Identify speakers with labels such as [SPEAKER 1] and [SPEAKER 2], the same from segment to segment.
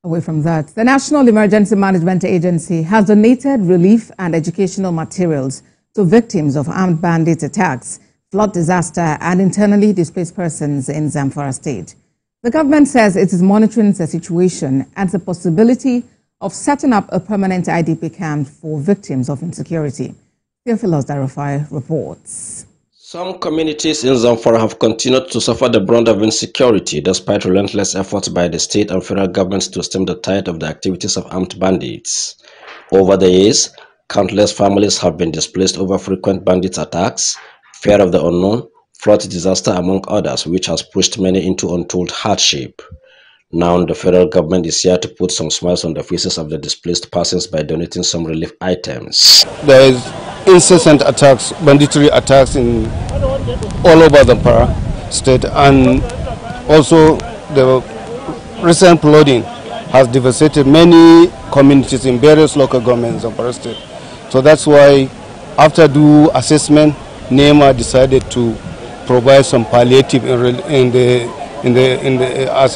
[SPEAKER 1] Away from that, the National Emergency Management Agency has donated relief and educational materials to victims of armed bandit attacks, flood disaster, and internally displaced persons in Zamfara State. The government says it is monitoring the situation and the possibility of setting up a permanent IDP camp for victims of insecurity. Theophilus Darufai reports.
[SPEAKER 2] Some communities in Zamfara have continued to suffer the brunt of insecurity despite relentless efforts by the state and federal governments to stem the tide of the activities of armed bandits. Over the years, countless families have been displaced over frequent bandit attacks, fear of the unknown, flood disaster among others, which has pushed many into untold hardship. Now the federal government is here to put some smiles on the faces of the displaced persons by donating some relief items.
[SPEAKER 3] There is incessant attacks, banditry attacks in all over Zamfara state, and also the recent flooding has devastated many communities in various local governments in Zamfara state. So that's why, after due assessment, NEMA decided to provide some palliative as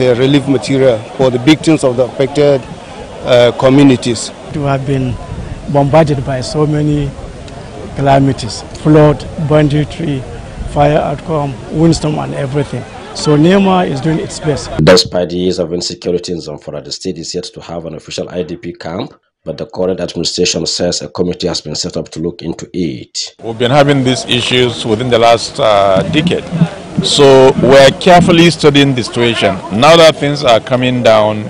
[SPEAKER 3] a relief material for the victims of the affected communities.
[SPEAKER 4] We have been bombarded by so many calamities: flood, banditry, fire outcome, windstorm, and everything. So NEMA is doing its best.
[SPEAKER 2] Despite the years of insecurity in Zamfara, the state is yet to have an official IDP camp, but the current administration says a committee has been set up to look into it.
[SPEAKER 5] We've been having these issues within the last decade. So we're carefully studying the situation. Now that things are coming down,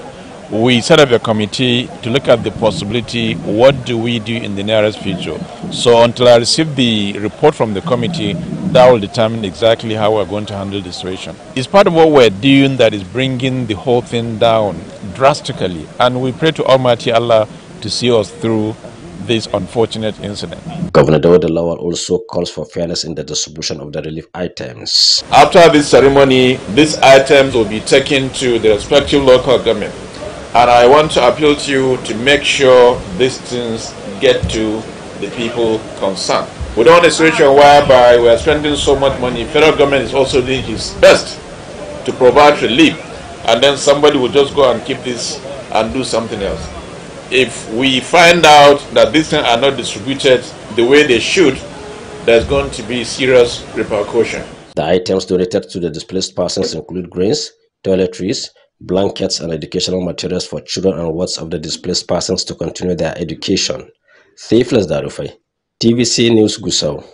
[SPEAKER 5] we set up a committee to look at the possibility, what do we do in the nearest future? So until I receive the report from the committee, that will determine exactly how we're going to handle the situation. It's part of what we're doing that is bringing the whole thing down drastically. And we pray to Almighty Allah to see us through this unfortunate incident.
[SPEAKER 2] Governor Dawud Lawal also calls for fairness in the distribution of the relief items.
[SPEAKER 5] After this ceremony, these items will be taken to the respective local government. And I want to appeal to you to make sure these things get to the people concerned. We don't want a situation whereby we are spending so much money. Federal government is also doing its best to provide relief, and then somebody will just go and keep this and do something else. If we find out that these things are not distributed the way they should, there's going to be serious repercussion.
[SPEAKER 2] The items donated to the displaced persons include grains, toiletries, blankets, and educational materials for children and wards of the displaced persons to continue their education. Theophilus Darufai, TVC News Gusau.